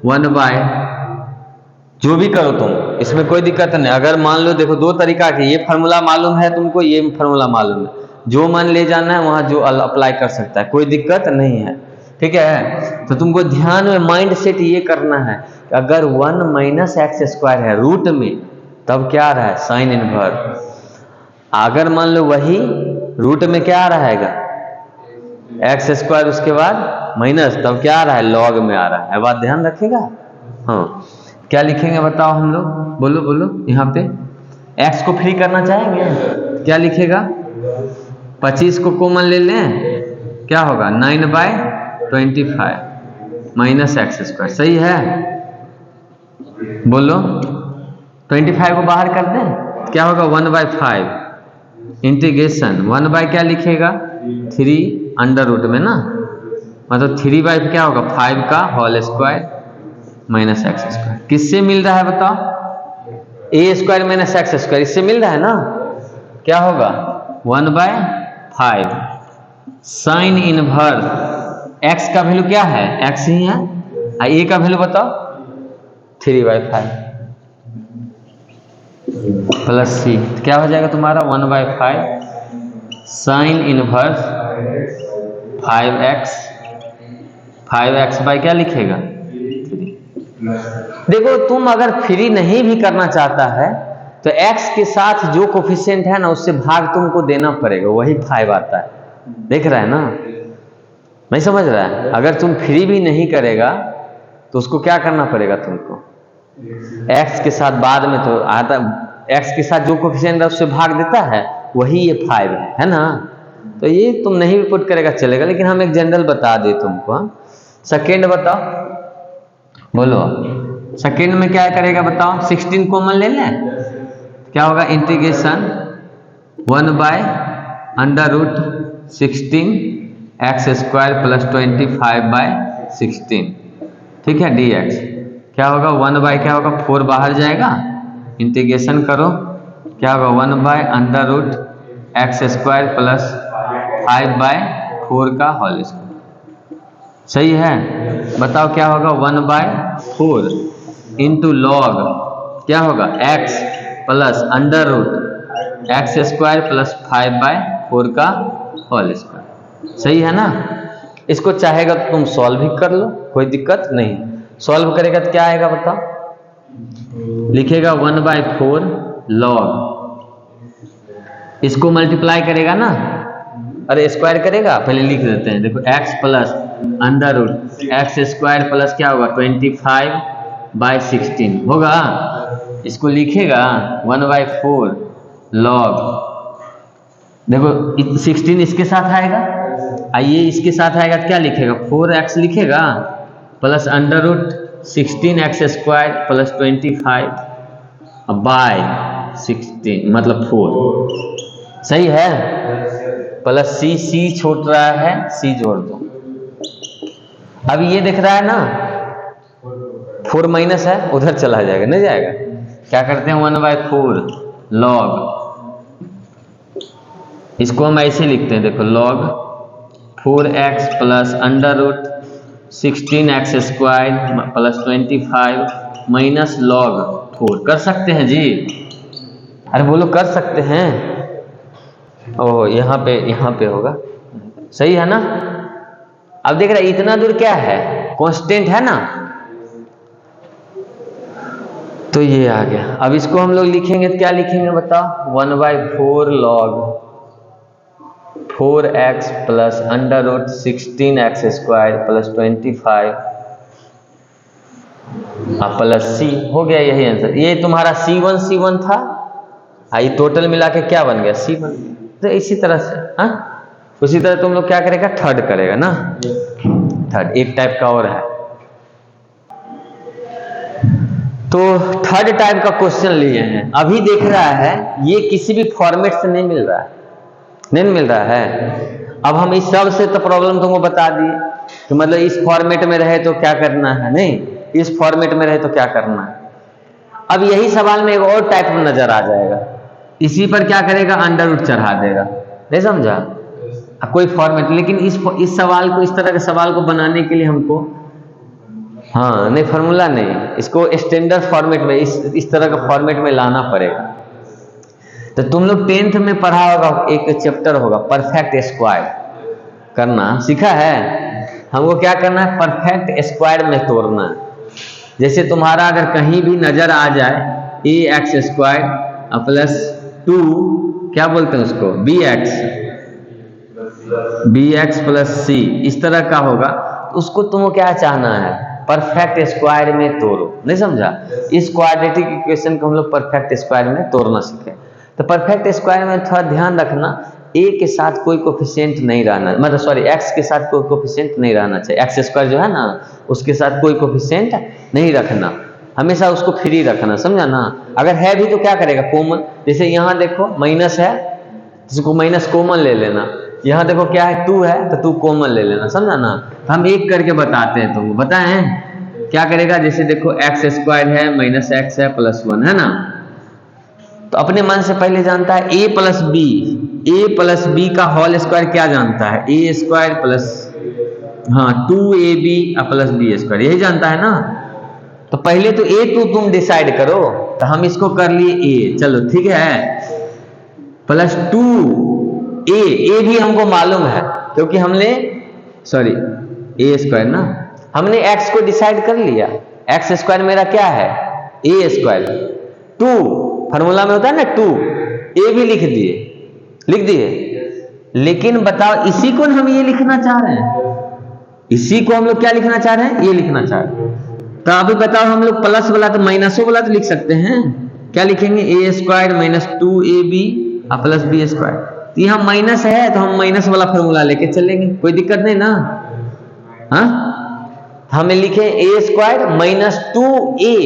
1 बाय, जो भी करो तुम, इसमें कोई दिक्कत नहीं। अगर मान लो देखो दो तरीका के, ये फार्मूला मालूम है तुमको, ये फार्मूला मालूम है, जो मान ले जाना है वहां जो अप्लाई कर सकता है, कोई दिक्कत नहीं है, ठीक है। तो तुमको ध्यान में माइंड सेट ये करना है कि अगर 1 माइनस एक्स स्क्वायर है रूट में, तब क्या आ रहा है, साइन इनवर्स। अगर मान लो वही रूट में क्या आ रहा है, एक्स स्क्वायर उसके बाद माइनस, तब क्या आ रहा है, लॉग में आ रहा है। बात ध्यान रखेगा। हाँ, क्या लिखेंगे बताओ हम लोग, बोलो बोलो, यहाँ पे एक्स को फ्री करना चाहेंगे, क्या लिखेगा, 25 को कॉमन ले लें, क्या होगा 9/25 माइनस एक्स स्क्वायर, सही है, बोलो 25 को बाहर कर दें, क्या होगा 1/5 इंटीग्रेशन 1 बाय क्या लिखेगा 3 अंडर रूट में ना, मतलब 3/5 क्या होगा 5 का whole square minus x square. किससे मिल रहा है बताओ, a square minus x square, इससे मिल रहा है ना, क्या होगा 1/5 साइन इनवर्स, एक्स का वैल्यू क्या है, एक्स ही है, ए का वैल्यू बताओ 3/5 प्लस सी, क्या हो जाएगा तुम्हारा 1/5 साइन इनवर्स 5x बाय क्या लिखेगा 3। देखो तुम अगर फ्री नहीं भी करना चाहता है तो x के साथ जो कोफिशिएंट है ना उससे भाग तुमको देना पड़ेगा, वही 5 आता है, देख रहा है ना, नहीं समझ रहा है। अगर तुम फ्री भी नहीं करेगा तो उसको क्या करना पड़ेगा तुमको, x के साथ बाद में तो आता, x के साथ जो कोफिशिएंट है उससे भाग देता है, वही ये 5 है ना। तो ये तुम नहीं भी पुट करेगा चलेगा, लेकिन हम एक जनरल बता दे तुमको। सेकेंड बताओ, बोलो सेकेंड में क्या करेगा बताओ, 16 कॉमन ले लें, क्या होगा इंटीग्रेशन 1/√16 एक्स स्क्वायर प्लस 25/16, ठीक है, dx क्या होगा 1 बाय क्या होगा 4 बाहर जाएगा, इंटीग्रेशन करो, क्या होगा 1/√x स्क्वायर प्लस 5/4 का होल स्क्वायर, सही है। बताओ क्या होगा 1/4 इंटू लॉग क्या होगा x plus √x square plus 5/4 का होल स्क्वायर, सही है ना। इसको चाहेगा तो तुम सॉल्व भी कर लो, कोई दिक्कत नहीं। सॉल्व करेगा तो क्या आएगा बताओ, लिखेगा 1/4 लॉग, इसको मल्टीप्लाई करेगा ना, अरे स्क्वायर करेगा, पहले लिख देते हैं, देखो x plus √x square plus क्या होगा 25/16 होगा, इसको लिखेगा 1/4 लॉग, देखो 16 इसके साथ आएगा, आइए इसके साथ आएगा क्या लिखेगा 4x लिखेगा प्लस √16x स्क्वायर प्लस 25/16 मतलब 4, सही है, प्लस सी छोड़ रहा है, सी जोड़ दो। अब ये दिख रहा है ना 4 माइनस है, उधर चला जाएगा, नहीं जाएगा, क्या करते हैं 1/4 लॉग, इसको हम ऐसे लिखते हैं, देखो log 4x plus 16x² plus 25 minus log 4 कर सकते हैं जी? अरे बोलो कर सकते हैं? ओह यहाँ पे होगा, सही है ना? अब देख रहे इतना दूर क्या है, कांस्टेंट है ना, तो ये आ गया। अब इसको हम लोग लिखेंगे तो क्या लिखेंगे बताओ? 1/4 log 4x plus under root 16x² plus 25 plus c हो गया, यही आंसर। ये तुम्हारा C1 था, ये टोटल मिला के क्या बन गया? C बन गया। तो इसी तरह से उसी तरह तुम लोग क्या करेगा? थर्ड करेगा ना, थर्ड एक टाइप का और है। तो थर्ड टाइप का क्वेश्चन लिए हैं, अभी देख रहा है ये किसी भी फॉर्मेट से नहीं मिल रहा है, नहीं मिल रहा है। अब हम इस सब से तो प्रॉब्लम तुमको बता दिए कि मतलब इस फॉर्मेट में रहे तो क्या करना है, नहीं इस फॉर्मेट में रहे तो क्या करना है। अब यही सवाल में एक और टाइप में नजर आ जाएगा, इसी पर क्या करेगा? अंडर रूट चढ़ा देगा, नहीं समझा? कोई फॉर्मेट, लेकिन इस सवाल को, इस तरह के सवाल को बनाने के लिए हमको नहीं फॉर्मूला नहीं, इसको स्टैंडर्ड फॉर्मेट में, इस तरह का फॉर्मेट में लाना पड़ेगा। तो तुम लोग 10th में पढ़ा होगा, एक चैप्टर होगा परफेक्ट स्क्वायर, करना सीखा है? हमको क्या करना है? परफेक्ट स्क्वायर में तोड़ना है। जैसे तुम्हारा अगर कहीं भी नजर आ जाए ax² प्लस 2 क्या बोलते हैं उसको? bx प्लस c, इस तरह का होगा, तो उसको तुमको क्या चाहना है? परफेक्ट स्क्वायर में तोड़ो, नहीं समझा? इस क्वाड्रेटिक इक्वेशन को हम लोग परफेक्ट स्क्वायर में तोड़ना सीखे। तो परफेक्ट स्क्वायर में थोड़ा ध्यान रखना, a के साथ कोई कोफिशिएंट नहीं रहना, मतलब सॉरी x के साथ कोई कोफिशिएंट नहीं रहना चाहिए। x² जो है ना, उसके साथ कोई कोफिशिएंट नहीं रखना, हमेशा उसको फ्री रखना, समझा ना? अगर है भी तो क्या करेगा? कॉमन। जैसे यहाँ देखो माइनस है, इसको माइनस कॉमन ले लेना। यहाँ देखो क्या है? 2 है, तो 2 कॉमन ले लेना, समझा ना? तो हम एक करके बताते हैं तुमको, बताएं क्या करेगा? जैसे देखो x² है माइनस x है प्लस 1 है ना, तो अपने मन से पहले जानता है a प्लस बी का होल स्क्वायर क्या जानता है? a² plus 2ab plus b², यही जानता है ना। तो पहले तो a2 तुम डिसाइड करो, तो हम इसको कर लिए a, चलो ठीक है, प्लस 2a भी हमको मालूम है क्योंकि हमने सॉरी a² ना, हमने x को डिसाइड कर लिया। x² मेरा क्या है? a²। 2 फार्मूला में होता है ना 2, a भी लिख दिए। लेकिन बताओ इसी को हम ये लिखना चाह रहे हैं, इसी को हम लोग क्या लिखना चाह रहे हैं? ये लिखना चाह रहे हैं। तो अभी बताओ हम लोग प्लस वाला तो माइनसों वाला तो लिख सकते हैं, क्या लिखेंगे? a² minus 2ab plus b²। तो यहाँ माइनस है तो हम माइनस वाला फॉर्मूला लेके चलेंगे, कोई दिक्कत नहीं ना। हमें लिखे a² माइनस 2a,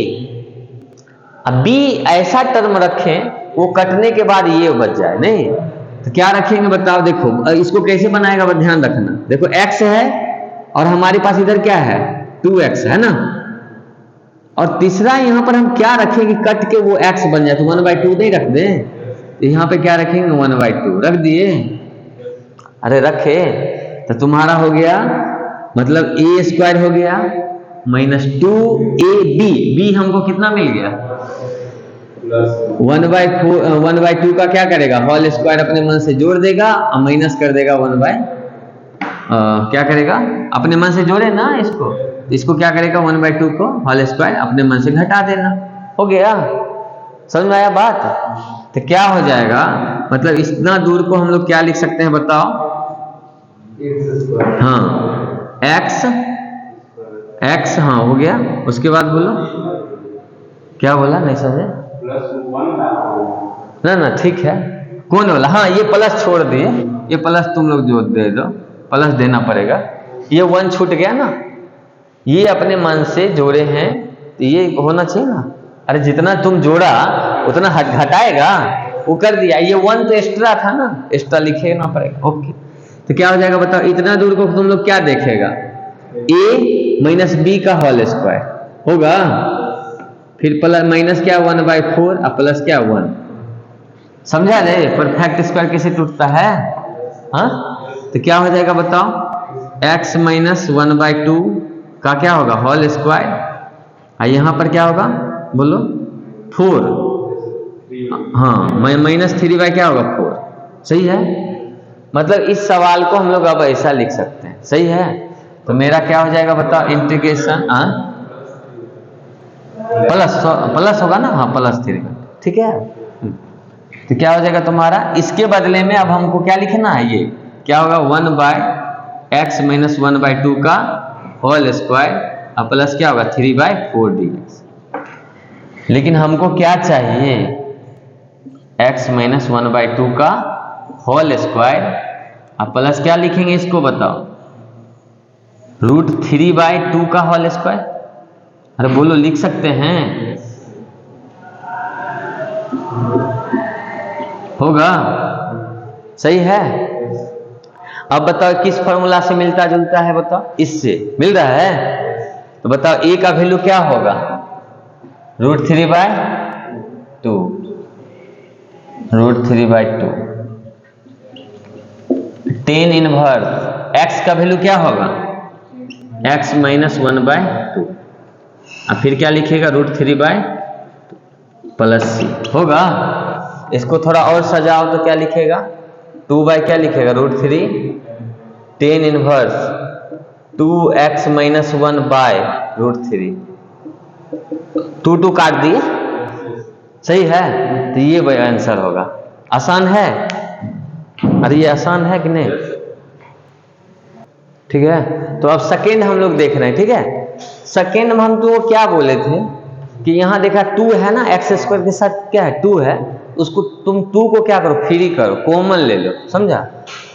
अब b ऐसा टर्म रखें वो कटने के बाद ये बच जाए, नहीं तो क्या रखेंगे बताओ? देखो इसको कैसे बनाएगा, ध्यान रखना। देखो x है और हमारे पास इधर क्या है? 2x है ना, और तीसरा यहाँ पर हम क्या रखेंगे? कट के वो x बन जाए, तो 1/2 नहीं रख दें? तो यहाँ पे क्या रखेंगे? 1/2 रख दिए। अरे रखे तो तुम्हारा हो गया, मतलब a² हो गया माइनस 2ab, b हमको कितना मिल गया? 1/2 का क्या करेगा? होल स्क्वायर अपने मन से जोड़ देगा और माइनस कर देगा 1/, क्या करेगा? अपने मन से जोड़े ना इसको क्या करेगा? 1/2 को होल स्क्वायर अपने मन से घटा देना, हो गया। समझ में आया बात? तो क्या हो जाएगा, मतलब इतना दूर को हम लोग क्या लिख सकते हैं बताओ? x हो गया, उसके बाद बोलो क्या बोला? नहीं समझे ना, ठीक है, कौन बोला? ये प्लस छोड़ दिए, ये प्लस तुम लोग जो दे दो, प्लस देना पड़ेगा। ये 1 छूट गया ना, ये अपने मन से जोड़े हैं तो ये होना चाहिए ना। अरे जितना तुम जोड़ा उतना घटाएगा, वो कर दिया। ये 1 तो एक्स्ट्रा था ना, एक्स्ट्रा लिखेना पड़ेगा। ओके, तो क्या हो जाएगा बताओ? इतना दूर को तुम लोग क्या देखेगा? a माइनस b का होल स्क्वायर होगा, फिर प्लस माइनस क्या? 1/4 और प्लस क्या? 1। समझा नहीं परफेक्ट स्क्वायर कैसे टूटता है? तो क्या हो जाएगा बताओ? x माइनस 1/2 का क्या होगा होल स्क्वायर, और यहाँ पर क्या होगा बोलो 4, हाँ -3 क्या होगा 4, सही है। मतलब इस सवाल को हम लोग अब ऐसा लिख सकते हैं, सही है। तो मेरा क्या हो जाएगा बताओ, इंटीग्रेशन प्लस होगा ना, हाँ +3, ठीक है। तो क्या हो जाएगा तुम्हारा, इसके बदले में अब हमको क्या लिखना है, ये क्या होगा 1/x - 1/2 का होल स्क्वायर और प्लस क्या होगा 3/4 dx। लेकिन हमको क्या चाहिए, x - 1/2 का होल स्क्वायर और प्लस क्या लिखेंगे इसको बताओ, √3/2 का होल स्क्वायर। अरे बोलो लिख सकते हैं, होगा, सही है। अब बताओ किस फॉर्मूला से मिलता जुलता है, बताओ इससे मिल रहा है। तो बताओ a का वैल्यू क्या होगा, √3/2, √3/2 tan इनवर्स x का वैल्यू क्या होगा, x - 1/2, और फिर क्या लिखेगा √3/2 +c, होगा। इसको थोड़ा और सजाओ तो क्या लिखेगा, 2 क्या लिखेगा √3 tan इनवर्स 2x - 1/√3, 2 काट दिए, सही है। तो ये आंसर होगा, आसान है। अरे ये आसान है कि नहीं, ठीक है। तो अब सेकेंड हम लोग देख रहे हैं, ठीक है। सेकेंड में हम तो क्या बोले थे कि यहाँ देखा 2 है ना, x² के साथ क्या है 2 है, उसको तुम 2 को क्या करो फ्री करो, कॉमन ले लो, समझा।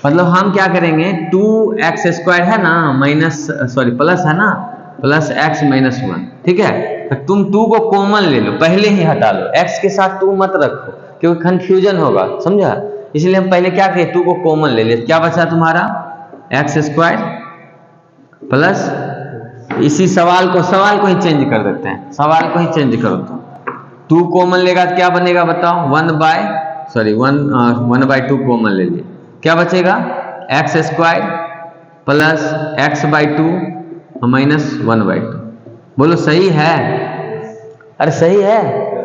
मतलब हम क्या करेंगे, 2x² है ना प्लस है ना, +x - 1, ठीक है। तो तुम 2 को कॉमन ले लो, पहले ही हटा लो, x के साथ 2 मत रखो क्योंकि कंफ्यूजन होगा, समझा। इसलिए हम पहले क्या करें, 2 को कॉमन ले ले, क्या बचा तुम्हारा x² प्लस, इसी सवाल को ही चेंज कर देते हैं, सवाल को ही चेंज करो तो 2 कॉमन लेगा तो क्या बनेगा बताओ, 1/2 कॉमन ले लिए, क्या बचेगा x² प्लस x/2 -1/2। बोलो सही है, अरे सही है,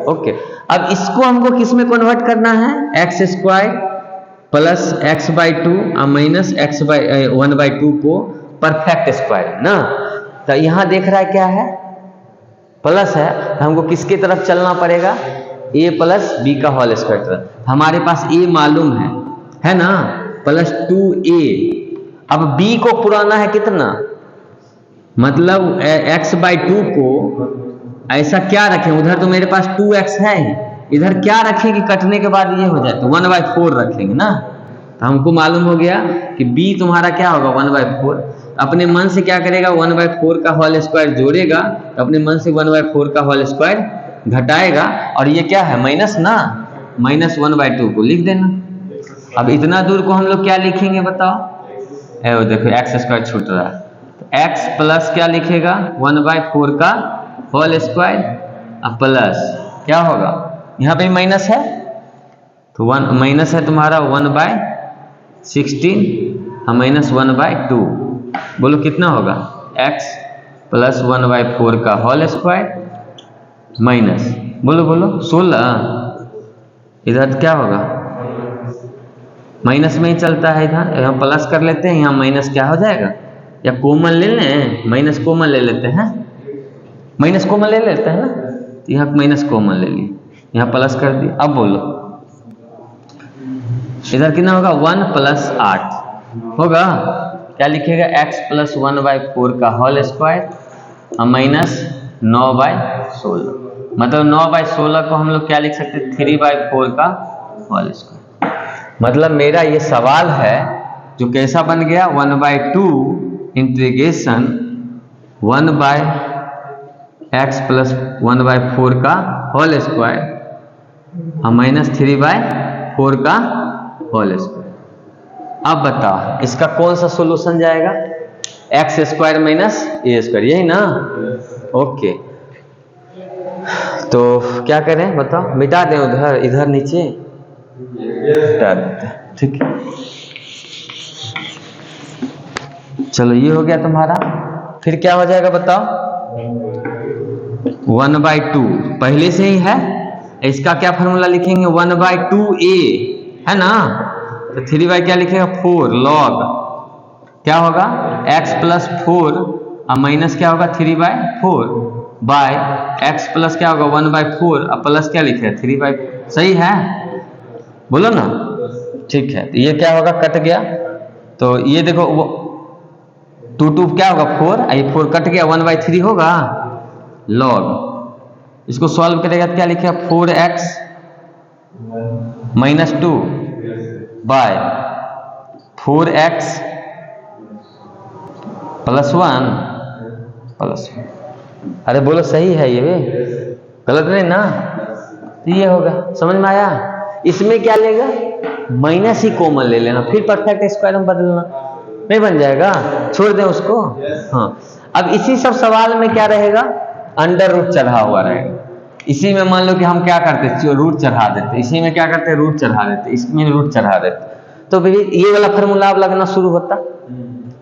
ओके। अब इसको हमको किस में कन्वर्ट करना है, x² प्लस x/2 और -1/2 को परफेक्ट स्क्वायर ना। तो यहां देख रहा है क्या है, प्लस है, तो हमको किसके तरफ चलना पड़ेगा, a + b का होल स्क्वायर तरफ। हमारे पास a मालूम है ना, +2a। अब b को पुराना है कितना, मतलब x/2 को ऐसा क्या रखें, उधर तो मेरे पास 2x है ही, इधर क्या रखें कि कटने के बाद ये हो जाए, तो 1/4 रखेंगे ना। तो हमको मालूम हो गया कि b तुम्हारा क्या होगा 1/4। अपने मन से क्या करेगा, 1/4 का होल स्क्वायर जोड़ेगा, तो अपने मन से 1/4 का होल स्क्वायर घटाएगा, और ये क्या है माइनस ना, -1/2 को लिख देना। अब इतना दूर को हम लोग क्या लिखेंगे बताओ, देखो x² छूट रहा है, तो x प्लस क्या लिखेगा 1/4 का होल स्क्वायर, अब प्लस क्या होगा, यहाँ पे माइनस है तो माइनस है तुम्हारा 1/16 और -1/2। बोलो कितना होगा, x प्लस 1/4 का होल स्क्वायर माइनस, बोलो 16, इधर क्या होगा माइनस में ही चलता है, इधर यहाँ प्लस कर लेते हैं, यहाँ माइनस क्या हो जाएगा, या कॉमन ले लें, माइनस कॉमन ले लेते हैं, माइनस कॉमन ले लेते हैं ना, तो यहाँ माइनस कॉमन ले लिए, यहाँ प्लस कर दिए। अब बोलो इधर कितना होगा, 1 + 8 होगा, क्या लिखेगा x प्लस 1/4 का होल स्क्वायर और -9/16, मतलब 9/16 को हम लोग क्या लिख सकते हैं 3/4 का होल स्क्वायर। मतलब मेरा ये सवाल है जो कैसा बन गया, 1/2 इंटीग्रेशन 1/x प्लस 1/4 का होल स्क्वायर और -3/4 का होल स्क्वायर। अब बताओ इसका कौन सा सॉल्यूशन जाएगा, x² - a², यही ना, ओके। तो क्या करें बताओ, मिटा दें उधर, इधर नीचे मिटा देते हैं, ठीक है। चलो ये हो गया तुम्हारा फिर क्या हो जाएगा बताओ, 1/2 पहले से ही है। इसका क्या फॉर्मूला लिखेंगे, 1/2a है ना, तो 3 क्या लिखेगा 4 log क्या होगा x प्लस 4 और माइनस क्या होगा 3/4 बाय x प्लस क्या होगा 1/4 और प्लस क्या लिखे 3/4। सही है, बोलो ना। ठीक है, तो ये क्या होगा कट गया, तो ये देखो वो 2 क्या होगा 4, ये 4 कट गया 1/3 होगा log। इसको सॉल्व करेगा तो क्या लिखेगा 4x minus 2 bye 4x plus 1 plus. अरे बोलो सही है ये भी, गलत नहीं ना। तो ये होगा, समझ में आया। इसमें क्या लेगा माइनस ही कॉमन ले लेना, फिर परफेक्ट स्क्वायर में बदलना, नहीं बन जाएगा, छोड़ दें उसको। हाँ, अब इसी सब सवाल में क्या रहेगा, अंडर रूट चढ़ा हुआ रहेगा। इसी में मान लो कि हम क्या करते रूट चढ़ा देते, इसी में क्या करते रूट चढ़ा देते, इसमें रूट चढ़ा देते, तो भी ये वाला फार्मूला अब लगना शुरू होता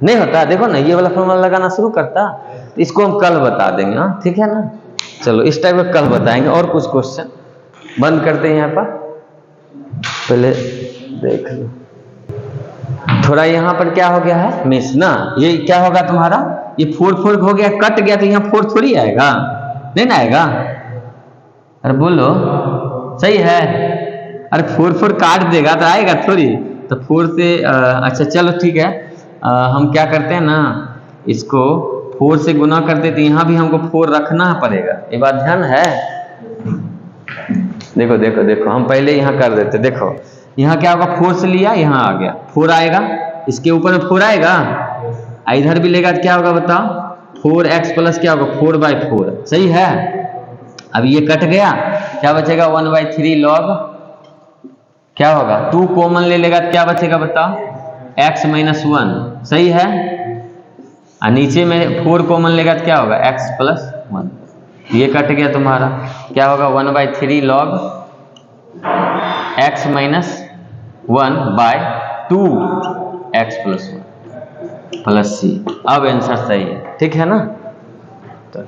नहीं होता। देखो ना ये वाला फार्मूला लगाना शुरू करता, तो इसको हम कल बता देंगे। हाँ ठीक है ना, चलो इस टाइप का कल बताएंगे। और कुछ क्वेश्चन बंद करते हैं यहाँ पर, पहले देख लो थोड़ा। यहाँ पर क्या हो गया है मिस ना, ये क्या होगा तुम्हारा, ये 4 हो गया, कट गया, तो यहाँ 4 थोड़ी आएगा, नहीं ना आएगा। अरे बोलो सही है, अरे 4 काट देगा तो आएगा थोड़ी, तो 4 से अच्छा चलो ठीक है, हम क्या करते हैं ना, इसको 4 से गुना करते, तो यहाँ भी हमको 4 रखना पड़ेगा, ये बात ध्यान है। देखो देखो देखो, हम पहले यहाँ कर देते, देखो यहाँ क्या होगा 4 से लिया, यहाँ आ गया 4 आएगा, इसके ऊपर में 4 आएगा, इधर भी लेगा तो क्या होगा बताओ 4x प्लस क्या होगा 4/4। सही है, अब ये कट गया, क्या बचेगा 1/3 log क्या होगा 2 कॉमन ले लेगा तो क्या बचेगा बताओ x माइनस 1। सही है, और नीचे में 4 कॉमन लेगा तो क्या होगा x प्लस 1। ये कट गया तुम्हारा, क्या होगा 1/3 log x minus 1 by 2x plus 1 plus c। अब आंसर सही है, ठीक है ना। तो